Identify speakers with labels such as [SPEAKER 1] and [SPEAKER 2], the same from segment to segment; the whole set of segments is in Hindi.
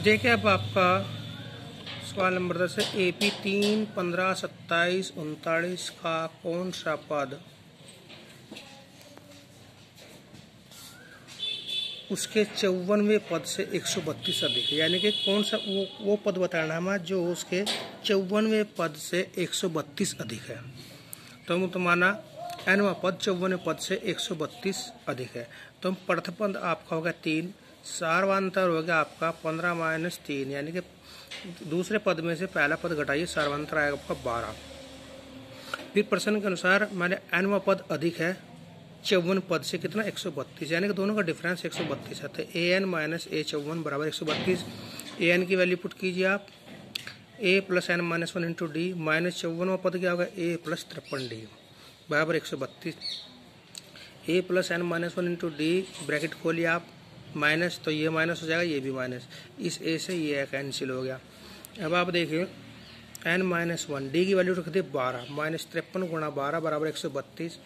[SPEAKER 1] देखिए अब आपका सवाल नंबर 10 है। AP 3, 15, 27, 39 का कौन सा पद उसके 54वें पद से 132 अधिक है। यानी कि कौन सा वो पद बताना है हमें जो उसके 54वें पद से 132 अधिक है। तो माना nवां पद 54वें पद से 132 अधिक है। तो प्रथम पद आपका होगा 3, सार्वंतर हो गया आपका 15 - 3, यानी कि दूसरे पद में से पहला पद घटाइए, सार्वंतर आएगा आपका 12। फिर प्रश्न के अनुसार मैंने nवां पद अधिक है 54 पद से कितना 132, यानी कि दोनों का डिफरेंस 132 है। तो an - a54 बराबर 132। an की वैल्यू पुट कीजिए आप, a + n - 1 into D, minus 54वां पद क्या होगा a + 53d बराबर 132। a + n - 1 into D bracket खोलिए आप, माइनस, तो ये माइनस हो जाएगा, ये भी माइनस, इस a से ये कैंसिल हो गया। अब आप देखिए n - 1 डी की वैल्यू रख दी 12, -53 × 12 बराबर 132।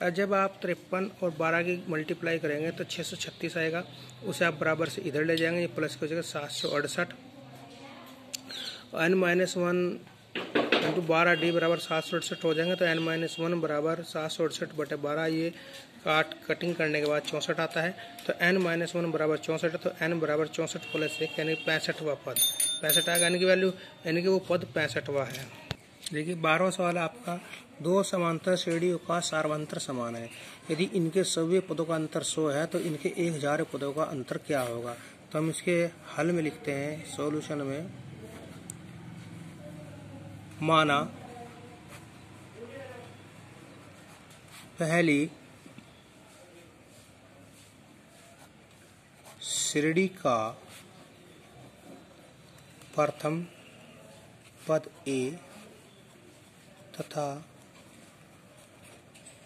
[SPEAKER 1] और जब आप 53 और 12 की मल्टीप्लाई करेंगे तो 636 आएगा, उसे आप बराबर से इधर ले जाएंगे, ये प्लस की हो जाएगा 768। n - 1 इंटू 12 डी बराबर 768 हो जाएंगे, तो n - 1 बराबर 768/12, ये कटिंग करने के बाद 64 आता है। तो n - 1 बराबर 64, तो n बराबर 64 + 1 यानी 65वां पद 65 आएगा n की वैल्यू, यानी कि वो पद 65वां है। देखिए 12वां सवाल आपका, दो समांतर श्रेणियों का सार्वंतर समान है। यदि इनके सभी पदों का अंतर 100 है तो इनके 1000 पदों का अंतर क्या होगा। तो हम इसके हल में लिखते हैं, सॉल्यूशन में, माना पहली श्रेणी का प्रथम पद a तथा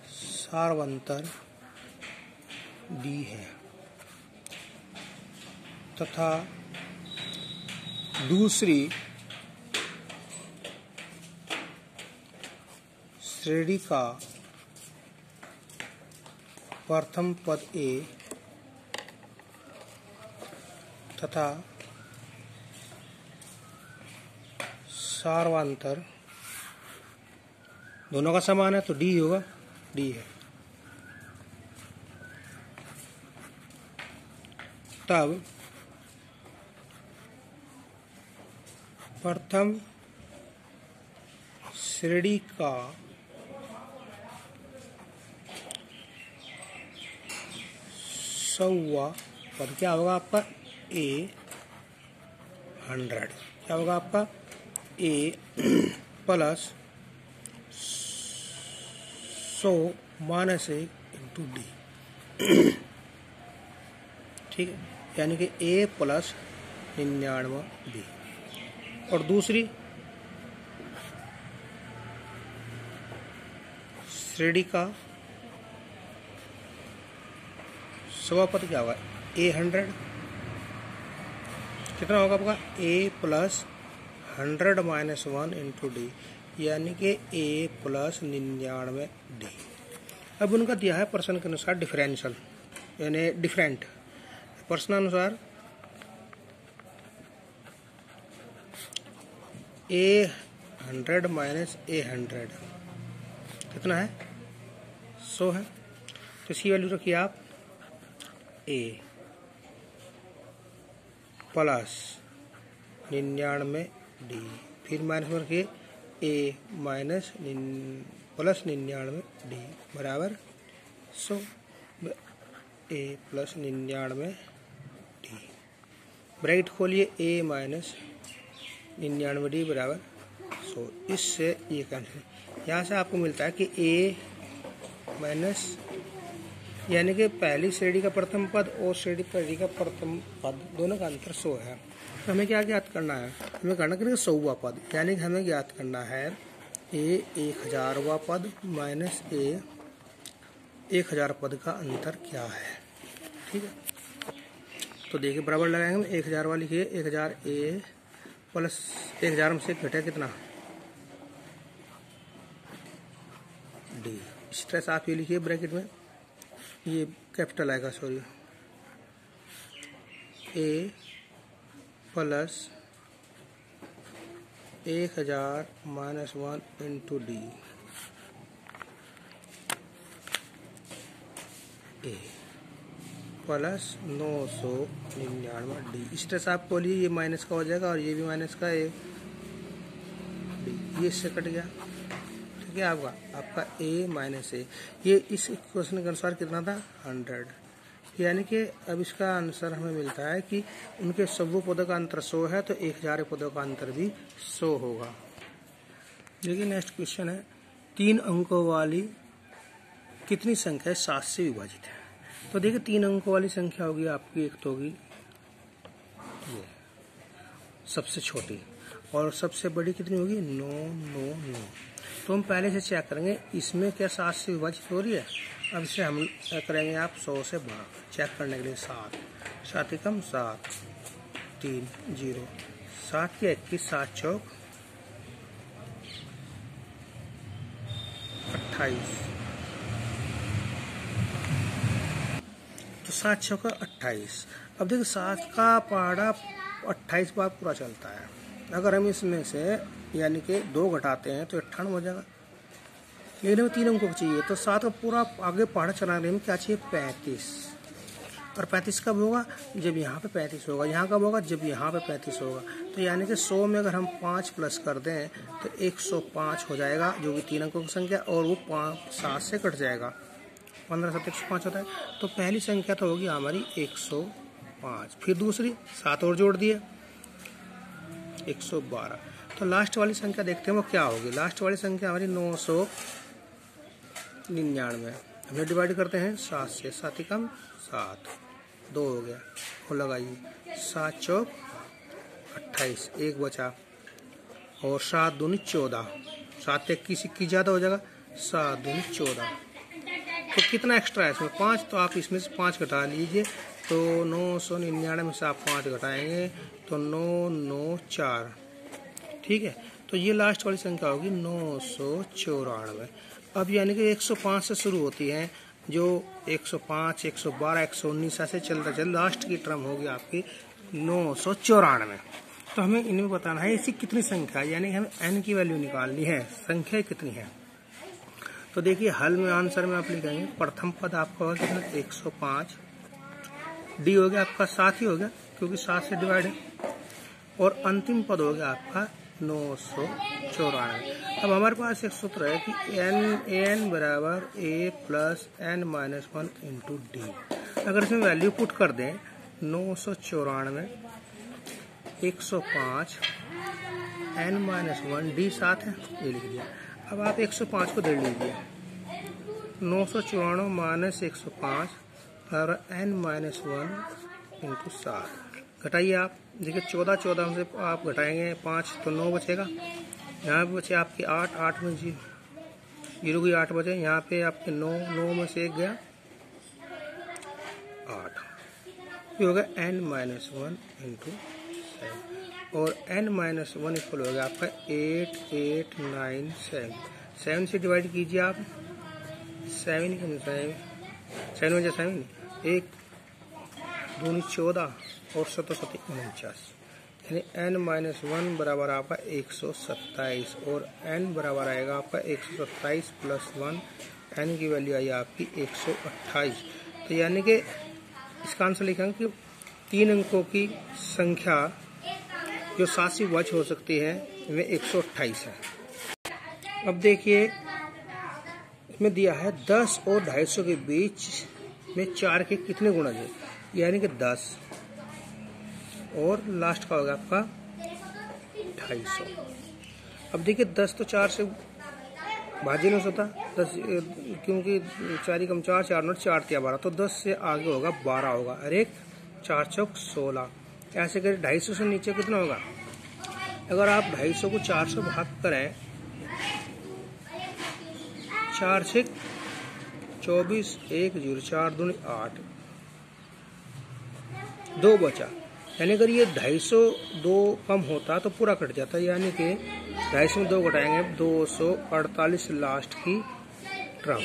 [SPEAKER 1] सार्वंतर d है, तथा दूसरी श्रेणी का प्रथम पद a तथा सार्वंतर दोनों का समान है, तो d होगा, d है। तब प्रथम श्रेणी का सौवा पद क्या होगा आपका a100, क्या होगा आपका a + 100 - 1 इंटू डी, ठीक है, यानी कि a + 99b। और दूसरी श्रेणी का सवा पद क्या होगा a100, कितना होगा आपका a + 100 - 1 इंटू डी, यानी कि a + 99d। अब उनका दिया है प्रश्न के अनुसार डिफरेंशियल, यानी डिफरेंट। प्रश्नानुसार a100 - a100 कितना है 100 है, तो इसकी वैल्यू रखिए आप a + 99d, फिर माइनस में रखिए a + 99d बराबर 100, a + 99d ब्रैकेट खोलिए, a - 99d बराबर 100, इससे ये कैंसिल, यहाँ से आपको मिलता है कि a माइनस, यानी कि पहली श्रेणी का प्रथम पद और श्रेणी पहली का प्रथम पद दोनों का अंतर 100 है। तो हमें क्या ज्ञात करना है, हमें करना कि 100वां पद, यानी कि हमें ज्ञात करना है a 1000वां पद माइनस a 1000 पद का अंतर क्या है। ठीक है, तो देखिए बराबर लगाएंगे, 1000 वाली लिखिए, 1000 a + 1000 में से घटा कितना d। इस तरह से आप ये लिखिए ब्रैकेट में, ये कैपिटल आएगा, sorry, a plus 1000 minus 1 into D A plus 999 D. इस तरह से आप बोलिए ये माइनस का हो जाएगा और ये भी माइनस का ए डी, ये इससे कट गया। ठीक है, आपका ए माइनस ए, ये इस इक्वेशन के अनुसार कितना था 100। यानी कि अब इसका आंसर हमें मिलता है कि उनके सब पदों का अंतर 100 है तो 1000 पदों का अंतर भी 100 होगा। देखिए नेक्स्ट क्वेश्चन है, 3 अंकों वाली कितनी संख्या 7 से विभाजित है। तो देखिए 3 अंकों वाली संख्या होगी आपकी, एक तो होगी ये सबसे छोटी और सबसे बड़ी कितनी होगी 9 9 9। तो हम पहले से चेक करेंगे इसमें क्या 7 से विभाजित हो रही है। अब इसे हम करेंगे आप 100 से भाग चेक करने के लिए। 7 एकम 7 3 0 7 के 21 7 चौक 28, तो 7 चौक 28। अब देखिए 7 का पहाड़ा 28 बार पूरा चलता है। अगर हम इसमें से यानी कि 2 घटाते हैं तो 98 हो जाएगा, लेकिन हमें 3 अंकों को चाहिए। तो 7 का पूरा आगे पहाड़ा चलाने में क्या चाहिए 35, और 35 कब होगा जब यहाँ पे 35 होगा, यहाँ कब होगा जब यहाँ पे 35 होगा। तो यानी कि 100 में अगर हम 5 प्लस कर दें तो 105 हो जाएगा, जो कि 3 अंकों की संख्या, और वो 7 से कट जाएगा। 15 7 105 होता है। तो पहली संख्या तो होगी हमारी 105, फिर दूसरी 7 और जोड़ दिए 112। तो लास्ट वाली संख्या देखते हैं वो क्या होगी। लास्ट वाली संख्या हमारी 999। हमें डिवाइड करते हैं 7 से, 7 एकम 7 2 हो गया, वो लगाइए 7 चौक 28 1 बचा, और 7 दूनी 14, 7 21 21 ज़्यादा हो जाएगा, 7 दूनी 14। तो कितना एक्स्ट्रा है इसमें 5, तो आप इसमें से 5 घटा लीजिए। तो 999 में से आप 5 घटाएंगे तो 994। ठीक है, तो ये लास्ट वाली संख्या होगी 994। अब यानी कि 105 से शुरू होती है, जो 105 112 119 ऐसे चलता चल लास्ट की टर्म होगी आपकी 994। तो हमें इनमें बताना है ऐसी कितनी संख्या, यानी हमें n की वैल्यू निकालनी है, संख्या कितनी है। तो देखिए हल में आंसर में आप लिखेंगे प्रथम पद आपका होगा कितना 105, डी हो गया आपका 7 ही हो गया क्योंकि 7 से डिवाइड है, और अंतिम पद हो गया आपका 994। अब हमारे पास एक सूत्र है कि n बराबर a plus n minus 1 into D. अगर इसमें वैल्यू पुट कर दें 994 105 n माइनस 1 डी 7 है, ये लिख दिया। अब आप 105 को दे लीजिए, 994 माइनस 105 और n माइनस 1 इंटू 7 घटाइए आप। देखिए 14 14 से आप घटाएंगे 5 तो 9 बचेगा, यहाँ पे बचे आपके 8 8 में 0 की 8 बचे, यहाँ पे आपके 9 9 में से 1 गया 8, ये हो गया n माइनस 1 इंटू 7, और n माइनस 1 इक्वल हो गया आपका 8897। 7 से डिवाइड कीजिए आप, 7 में 7 1 2 14 और 7 7 49, यानी n माइनस 1 बराबर आपका 127, और n बराबर आएगा आपका 127 प्लस 1, n की वैल्यू आई आपकी 128। तो यानी कि इसका आंसर लिखेंगे कि 3 अंकों की संख्या जो 7 से विभाज्य हो सकती है वे 128 है। अब देखिए इसमें दिया है 10 और 250 के बीच में 4 के कितने गुणज है, यानी कि 10 और लास्ट का होगा आपका 250। अब देखिए 10 तो 4 से भाज्य नहीं होता 10, क्योंकि 4 कम 4 4 नोट 4 3 12, तो 10 से आगे होगा 12 होगा, और एक 4 चौक 16। ऐसे करें 250 से नीचे कितना होगा। अगर आप 250 को 4 से भाग करें, 4 से 24 1 0 4 दूनी 8 2 बचा, यानी अगर ये 250 2 कम होता तो पूरा कट जाता, यानी कि 250 में 2 घटाएंगे 248 लास्ट की टर्म।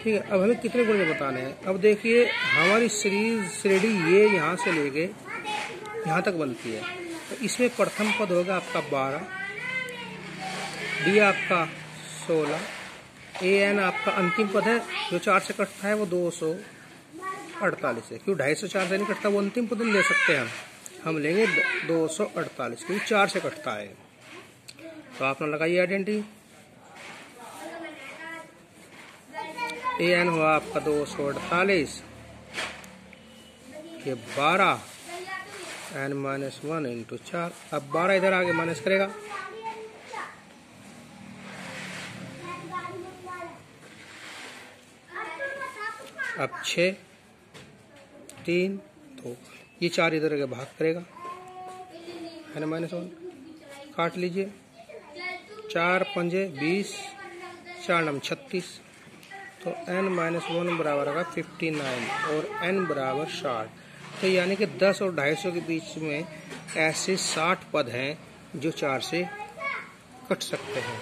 [SPEAKER 1] ठीक है, अब हमें कितने गुण बताने हैं। अब देखिए हमारी सीरीज श्रेणी ये यहाँ से लेके यहाँ तक बनती है। तो इसमें प्रथम पद होगा आपका 12, डी आपका 16, ए एन आपका अंतिम पद है जो 4 से कटता है वो 248 है। क्यों 250 से नहीं कटता, वो अंतिम पद ले सकते हैं हम लेंगे 248 क्योंकि 4 से कटता है। तो आपने लगाइए आइडेंटिटी। ए एन हुआ आपका 248, ये 12 एन -1 इंटू 4। अब 12 इधर आगे माइनस करेगा, अब 6 3 2, ये 4 इधर आगे भाग करेगा, एन -1 काट लीजिए, 4 पंजे 20, 4 नम 36, तो n -1 बराबर होगा 59 और n बराबर 60। तो यानी कि 10 और 250 के बीच में ऐसे 60 पद हैं जो 4 से कट सकते हैं।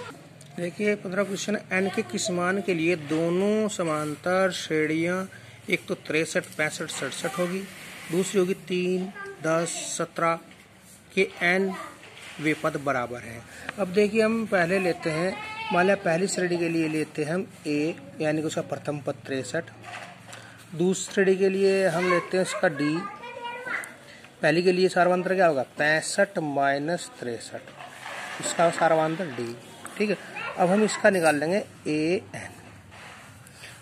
[SPEAKER 1] देखिए 15 क्वेश्चन, n के किस मान के लिए दोनों समांतर श्रेणियां एक तो 63, 65, 67 होगी, दूसरी होगी 3, 10, 17 के n वे पद बराबर हैं। अब देखिए हम पहले लेते हैं, मान लिया पहली श्रेणी के लिए लेते हैं हम a यानी कि उसका प्रथम पद 63, दूसरी श्रेणी के लिए हम लेते हैं उसका d, पहली के लिए सार्वधातुक क्या होगा 65 माइनस 63, इसका सार्वधातुक d। ठीक है, अब हम इसका निकाल लेंगे a n।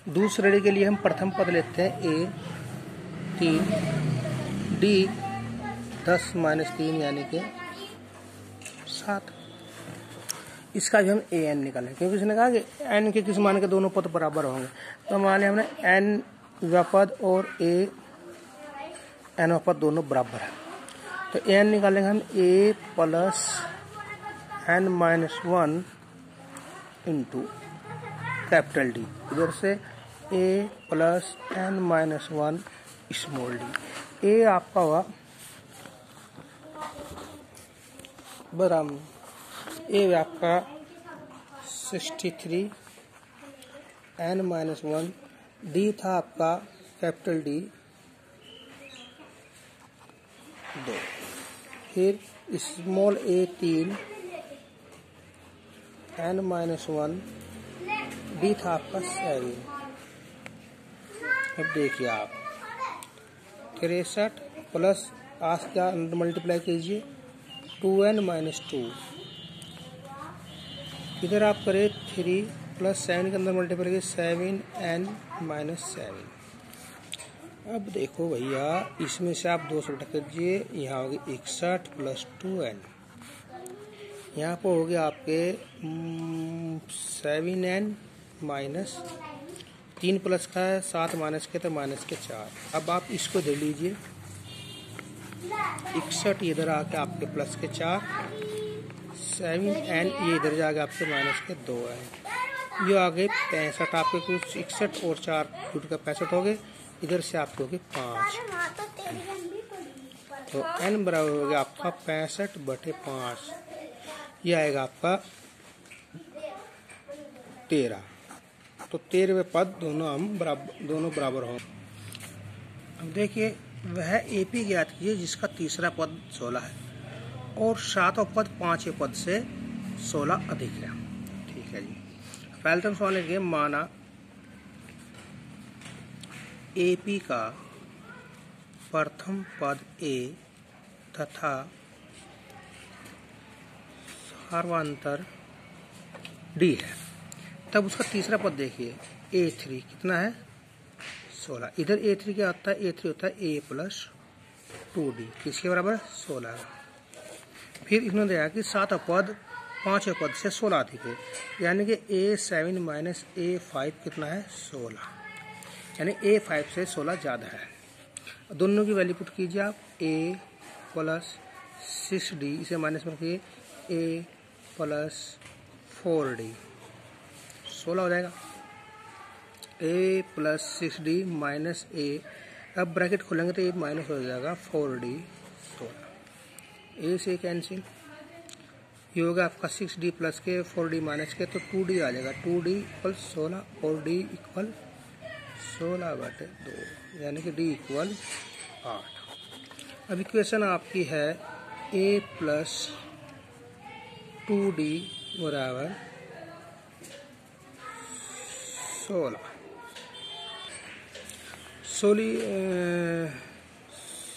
[SPEAKER 1] दूसरी श्रेणी के लिए हम प्रथम पद लेते हैं a 3, d 10 माइनस 3 यानी कि 7, इसका जो हम ए एन निकालें क्योंकि इसने कहा कि एन के किस मान के दोनों पद बराबर होंगे। तो मान लिया हमने एन व पद और ए एन व पद दोनों बराबर है, तो ए एन निकालेंगे हम A plus N -1 into capital D, इधर से A plus N -1 small D. A आपका हुआ बराबर ए आपका 63 n -1, डी था आपका कैपिटल डी 2, फिर स्मॉल ए 3 n -1, डी था आपका 7। अब देखिए आप 63 प्लस आज क्या मल्टीप्लाई कीजिए 2n -2, इधर आप करें 3 प्लस 7 के अंदर मल्टीप्लाई करिए 7n -7। अब देखो भैया इसमें से आप 2 से घटा कीजिए, यहाँ होगी 61 प्लस 2n, यहाँ पर हो गया आपके 7n -3 प्लस का है 7 माइनस के तो माइनस के 4। अब आप इसको दे लीजिए 61 इधर आके आपके प्लस के 4, 7n ये इधर जाके आपके माइनस के 2 है, ये आगे 65 आपके कुछ 61 और 4 जुट का 65 हो गए, इधर से आपके हो गए 5, तो n बराबर हो गया आपका 65/5, ये आएगा आपका 13। तो 13वें पद दोनों बराबर हों। अब देखिए वह एपी ज्ञात कीजिए जिसका तीसरा पद 16 है और 7वां पद 5वें पद से 16 अधिक है। ठीक है जी, पहले तो हम सवाल लेंगे, माना एपी का प्रथम पद ए तथा सार्वधातुक डी है, तब उसका तीसरा पद देखिए A3 कितना है 16, इधर A3 क्या होता है, A3 होता है A प्लस 2D, किसके बराबर 16। फिर इन्होंने दिया कि 7वां पद 5वें पद से 16 अधिक है, यानी कि A7 माइनस A5 कितना है 16, यानी A5 से 16 ज़्यादा है। दोनों की वैल्यू पुट कीजिए आप, A प्लस 6D, इसे माइनस में रखिए A प्लस 4D, 16 हो जाएगा। A plus 6D minus A, अब ब्रैकेट खोलेंगे तो ये माइनस हो जाएगा 4D 16, A से कैंसिल, ये होगा आपका 6D प्लस के 4D माइनस के, तो 2D आ जाएगा, 2D इक्वल 16 और D इक्वल 16/2, यानी कि D इक्वल 8। अब इक्वेशन आपकी है a प्लस 2d बराबर 16।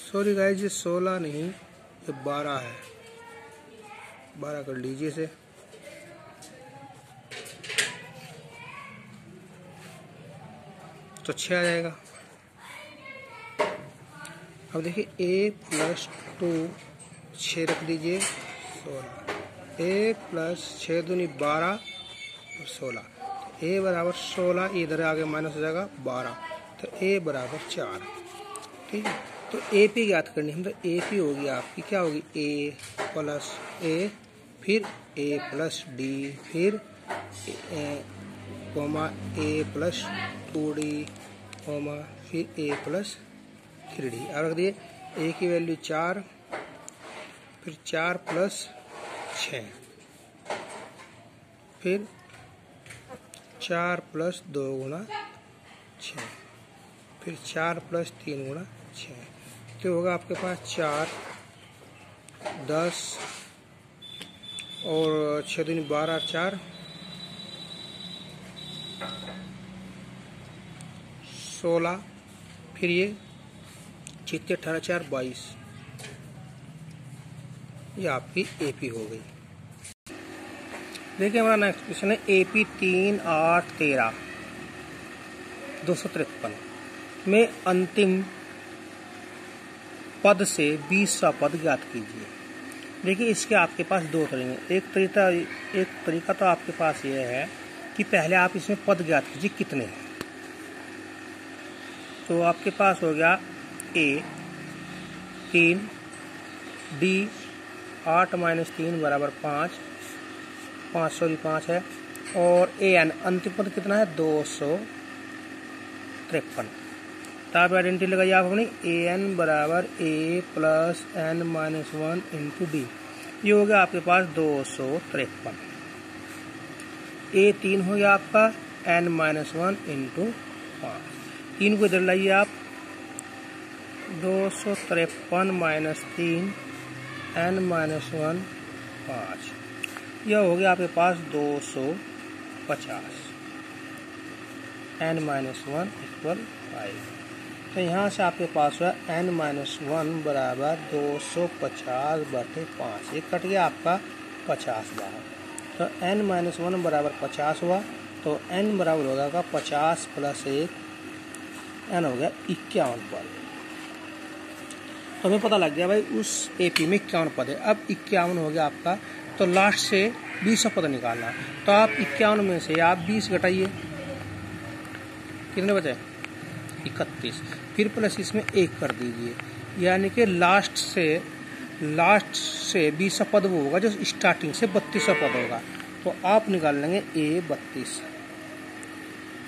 [SPEAKER 1] सॉरी गाइस, ये 16 नहीं, ये 12 है। 12 कर लीजिए इसे। तो 6 आ जाएगा। अब देखिए a प्लस 2, 6 रख दीजिए, 16। a प्लस 6 दूनी 12 और 16। a बराबर 16, इधर आगे माइनस हो जाएगा 12, तो a बराबर 4। ठीक है, तो ए पी ज्ञात करनी है। तो ए पी होगी आपकी, क्या होगी, a प्लस a, फिर a प्लस डी, फिर comma a plus 2d, comma फिर a प्लस 3d। अब रख दिए a की वैल्यू 4, फिर 4 प्लस 6, फिर 4 प्लस 2 गुणा 6, फिर 4 प्लस 3 गुणा 6, तो होगा आपके पास 4, 10 और 6 दूनी 12, 4 16, फिर ये 6 18 4 22। ये आपकी एपी हो गई। देखिए हमारा नेक्स्ट क्वेश्चन है एपी 3 8 13 253 में अंतिम पद से 20वां पद ज्ञात कीजिए। देखिए इसके आपके पास दो तरीके। एक तरीका तो आपके पास ये है कि पहले आप इसमें पद ज्ञात कीजिए कितने हैं। तो आपके पास हो गया a 3, d 8 - 3 बराबर 5, 5 है, और an अंतिम पद कितना है 253। तब आइडेंटिटी लगाइए आप अपनी, an बराबर a plus n - 1 into D. ये हो गया आपके पास 253। a 3 हो गया आपका n - 1 इंटू 5। 3 को इधर लाइए आप, 253 - 3 n - 1 5। यह हो गया आपके पास 250। n - 1 = 5। तो यहाँ से आपके पास हुआ n - 1 बराबर 250/5। ये कट गया आपका 50 बार। तो n - 1 बराबर 50 हुआ, तो n बराबर होगा 50 + 1, n हो गया 51 पद। तो हमें पता लग गया भाई उस एपी में 51 पद है। अब 51 हो गया आपका, तो लास्ट से 20वां पद निकालना। तो आप 51 में से आप 20 घटाइए, कितने बचे, 31, फिर प्लस इसमें 1 कर दीजिए, यानी कि लास्ट से 20वां पद वो होगा जो स्टार्टिंग से 32वां पद होगा। तो आप निकाल लेंगे a 32,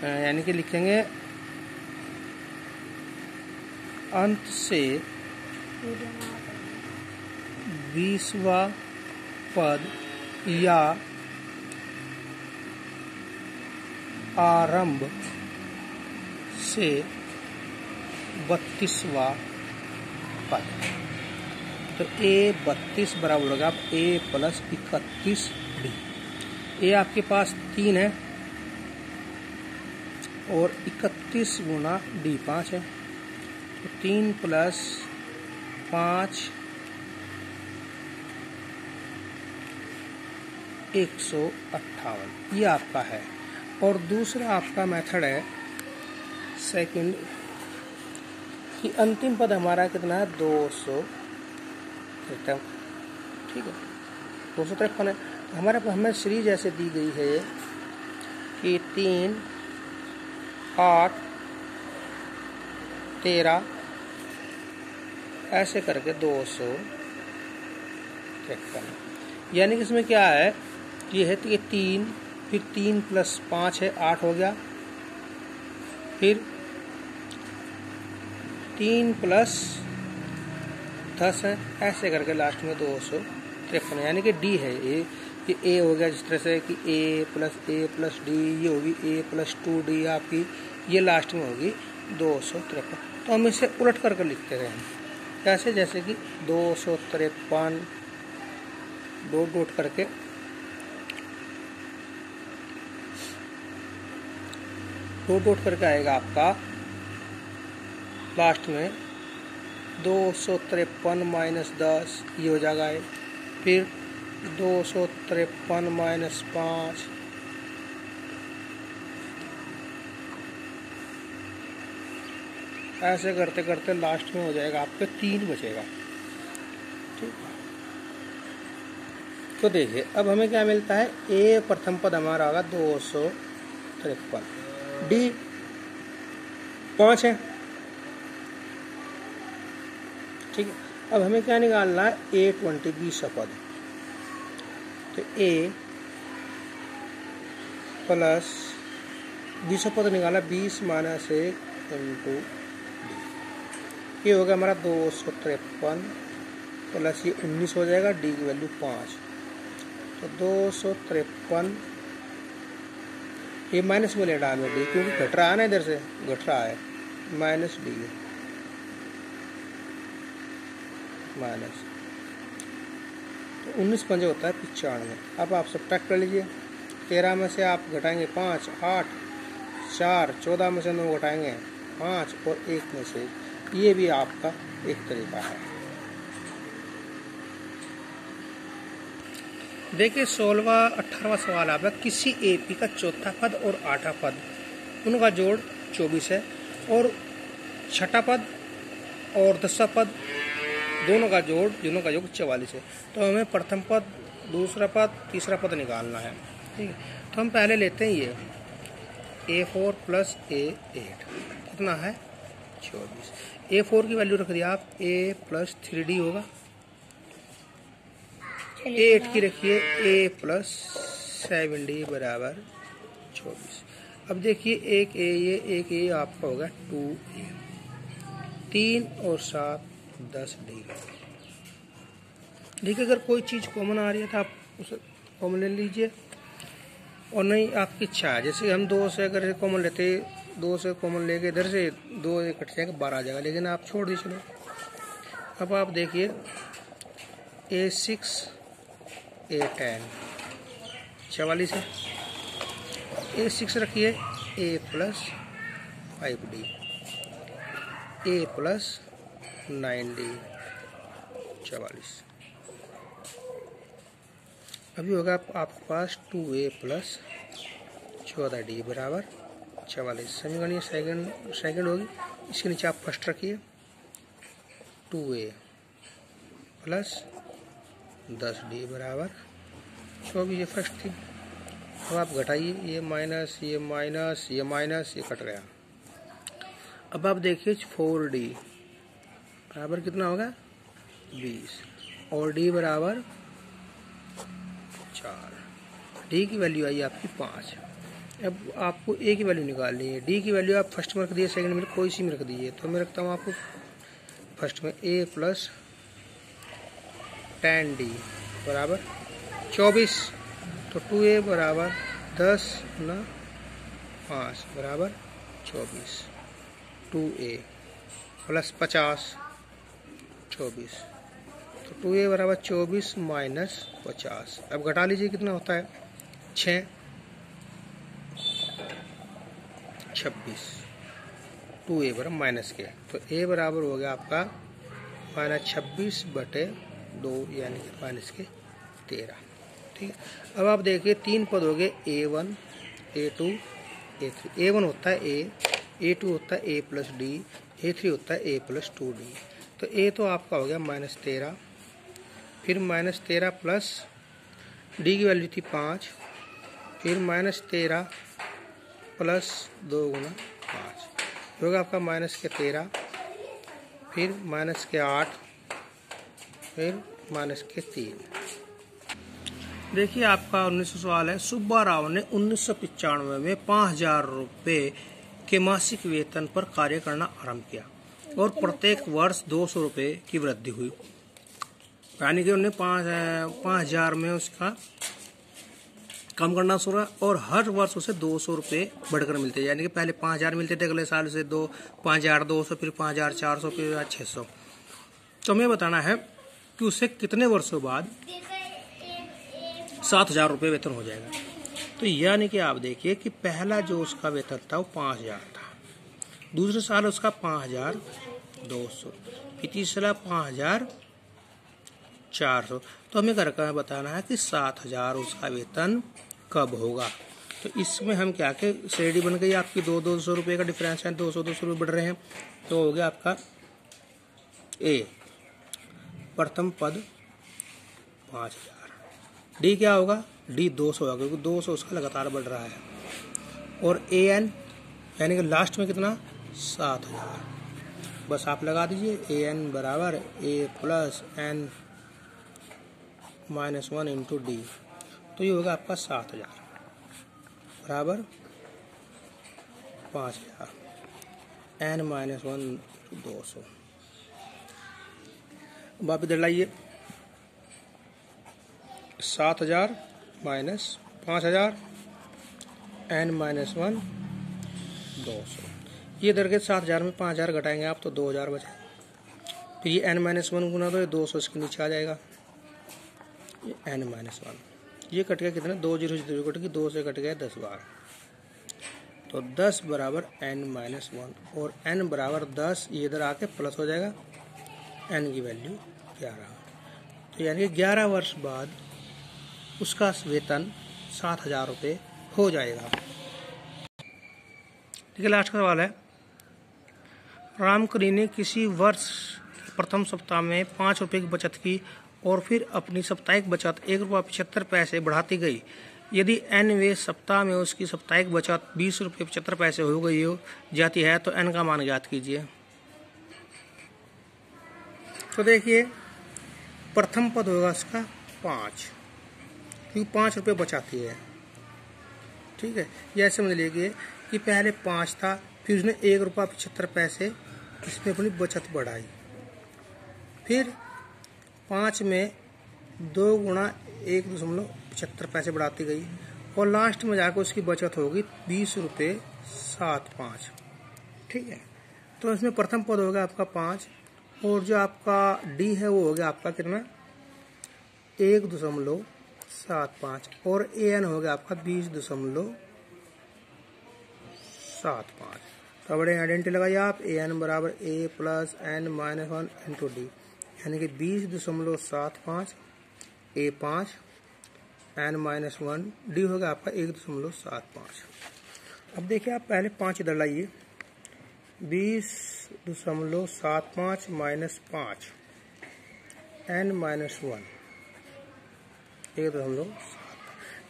[SPEAKER 1] यानी कि लिखेंगे अंत से 20वां पद या आरंभ से 32वां पद। तो a 32 बराबर होगा आप a प्लस 31 d। a आपके पास 3 है और 31 गुना d 5 है, तो 3 प्लस 5 158, ये आपका है। और दूसरा आपका मेथड है सेकंड, कि अंतिम पद हमारा कितना है 253। ठीक है, 253 है। हमारे पास हमें सीरीज ऐसे दी गई है कि 3 8 13 ऐसे करके 253, यानी कि इसमें क्या है, ये है कि 3, फिर 3 + 5 है 8 हो गया, फिर 3 + 10 है, ऐसे करके लास्ट में 253, यानी कि डी है ये ए हो गया। जिस तरह से कि a + d, ये होगी a + 2d आपकी, ये लास्ट में होगी 253। तो हम इसे उलट करके लिखते रहे, कैसे, जैसे कि 253 डॉट डॉट करके आएगा आपका लास्ट में 253 माइनस 10 ये हो जाएगा। फिर 253 माइनस 5, ऐसे करते करते लास्ट में हो जाएगा आपके 3 बचेगा। ठीक, तो देखिए अब हमें क्या मिलता है, ए प्रथम पद हमारा होगा 253, डी 5 है। ठीक है, अब हमें क्या निकालना है, A20 20 पद। तो ए प्लस 20 पद निकाला, 20 माइनस 1 इंटू डी, ये होगा हमारा 253 प्लस ये 19 हो जाएगा, डी की वैल्यू 5। तो 253 ये माइनस में ले डाल डी, क्योंकि घट रहा है ना, इधर से घट रहा है, माइनस डी माइनस, तो 19 पंजे होता है 95। अब आप सब्ट्रैक्ट कर लीजिए, 13 में से आप घटाएंगे 5, 8, 4, 14 में से 9 घटाएंगे 5 और 1 में से, ये भी आपका एक तरीका है। देखिए 16वां 18वां सवाल आपका, किसी एपी का चौथा पद और 8वां पद उनका जोड़ 24 है और 6वां पद और 10वां पद दोनों का जोड़ 44 है। तो हमें प्रथम पद, दूसरा पद, तीसरा पद निकालना है। ठीक है, तो हम पहले लेते हैं ये A4 प्लस A8 कितना है 24। A4 की वैल्यू रख दिया आप, A प्लस 3D होगा, A8 की रखिए A प्लस 7D बराबर 24। अब देखिए एक A आपका होगा 2A, 3 और 7 10D। देखिए अगर कोई चीज़ कॉमन आ रही है तो आप उसे कॉमन ले लीजिए, और नहीं आपकी इच्छा है, जैसे हम 2 से अगर कॉमन लेते, 2 से कॉमन लेके इधर से 2 इकट्ठे जाएगा 12 आ जाएगा, लेकिन आप छोड़ दीजिए। चलो अब आप देखिए A6 A10 44 है, A6 रखिए A plus 5D, A plus 9D 44। अभी होगा आपके पास 2A प्लस 14D बराबर 44। समीकरण ये सेकंड होगी, इसके नीचे आप फर्स्ट रखिए 2A प्लस 10D बराबर 24, ये फर्स्ट थी। अब आप घटाइए, ये माइनस ये माइनस ये माइनस, ये कट गया। अब आप देखिए 4D बराबर कितना होगा 20 और D बराबर 4। D की वैल्यू आई आपकी 5। अब आपको A की वैल्यू निकालनी है। D की वैल्यू आप फर्स्ट में रख दिए, सेकंड में कोई सी में रख दीजिए। तो मैं रखता हूँ आपको फर्स्ट में A प्लस 10D बराबर 24। तो 2A बराबर 10 ना 5 बराबर 24, 2A प्लस 50 24। तो 2A बराबर 24 माइनस 50। अब घटा लीजिए कितना होता है 6 26, 2A बराबर माइनस के, तो A बराबर हो गया आपका माइनस 26/2 यानी कि माइनस के 13। ठीक है, अब आप देखिए 3 पद हो गए A1 A2 A3। A1 होता है A, A2 होता है A प्लस D, A3 होता है A प्लस 2D। तो A तो आपका हो गया माइनस 13, फिर माइनस 13 प्लस D की वैल्यू थी 5, फिर माइनस 13 प्लस 2 गुना 5 होगा आपका माइनस के 13, फिर माइनस के 8, फिर माइनस के 3। देखिए आपका 1900 सवाल है। सुब्बा राव ने 1995 में 5000 रुपये के मासिक वेतन पर कार्य करना आरंभ किया और प्रत्येक वर्ष 200 रुपये की वृद्धि हुई, यानी कि उन्हें 5000 में उसका कम करना शुरू और हर वर्ष उसे 200 रुपये बढ़कर मिलते हैं। यानी कि पहले 5000 मिलते थे, अगले साल से 5200, फिर 5400, फिर 600। तो हमें बताना है कि उसे कितने वर्षों बाद 7,000 रुपये वेतन हो जाएगा। तो यानी कि आप देखिए कि पहला जो उसका वेतन था वो 5,000 था, दूसरे साल उसका 5,200, फिर तीसरा 5,400। तो हमें घर का बताना है कि 7,000 उसका वेतन कब होगा। तो इसमें हम क्या के श्रेणी बन गई आपकी 200 रुपये का डिफरेंस है, 200 रुपये बढ़ रहे हैं। तो हो गया आपका ए प्रथम पद 5,000, डी क्या होगा, डी 200 होगा क्योंकि 200 उसका लगातार बढ़ रहा है, और ए एन यानी कि लास्ट में कितना 7,000। बस आप लगा दीजिए ए एन बराबर ए प्लस एन -1 इंटू डी। तो ये होगा आपका 7,000 बराबर 5,000 n -1 200। अब आप इधर लाइए 7,000 माइनस 5,000 n -1 200। ये इधर के 7,000 में 5,000 घटाएंगे आप तो 2,000 बचे। फिर ये n -1 गुना तो ये 200 इसके नीचे आ जाएगा, ये n -1 ये कट गया कितना 2 0 से 0 कट गई, 2 से कट गया 10 बार, तो 10 बराबर n -1 और n बराबर 10, ये इधर आके प्लस हो जाएगा, n की वैल्यू 11। तो यानी कि 11 वर्ष बाद उसका वेतन 7,000 रुपये हो जाएगा। ठीक है, लास्ट का सवाल है, रामकरी ने किसी वर्ष के प्रथम सप्ताह में 5 रुपये की बचत की और फिर अपनी साप्ताहिक बचत ₹1.75 बढ़ाती गई। यदि n वें सप्ताह में उसकी साप्ताहिक बचत ₹20.75 हो गई हो जाती है तो n का मान ज्ञात कीजिए। तो देखिए प्रथम पद होगा इसका 5, क्योंकि 5 रुपये बचाती है। ठीक है, यह समझ लीजिए कि पहले 5 था, फिर उसने ₹1.75 इसमें अपनी बचत बढ़ाई, फिर 5 में 2 गुणा 1.75 बढ़ाती गई और लास्ट में जाकर उसकी बचत होगी ₹20.75। ठीक है, तो इसमें प्रथम पद होगा आपका 5 और जो आपका डी है वो हो गया आपका कितना 1.75 और ए एन हो गया आपका 20.75। तो बड़े आइडेंटिटी लगाइए आप, ए एन बराबर ए प्लस एन -1 इंटू डी, यानी कि 20.75 ए 5 n -1 डी होगा आपका 1.75। अब देखिए आप पहले 5 इधर लाइए, 20.75 माइनस 5 n -1 1.7।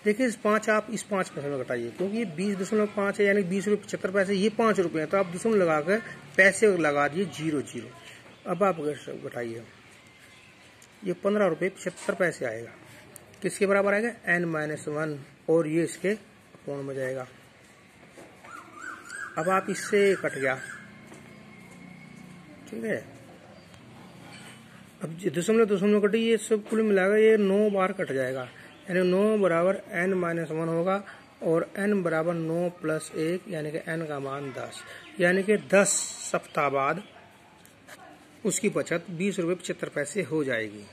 [SPEAKER 1] देखिए इस 5 आप इस 5 में घटाइए क्योंकि ये 20.5 है यानी 20.75, ये 5 रुपये हैं, तो आप दशमलव लगाकर पैसे लगा दिए 0 अब आप घटाइए, ये 15.75 आएगा, किसके बराबर आएगा n -1 और ये इसके कोण में जाएगा। अब आप इससे कट गया, ठीक है, अब दशमलव कटी, ये सब कुल मिलाकर ये 9 बार कट जाएगा, यानी 9 बराबर n -1 होगा और n बराबर 9 + 1 यानी कि n का मान 10, यानी कि 10 सप्ताह बाद उसकी बचत ₹20.75 हो जाएगी।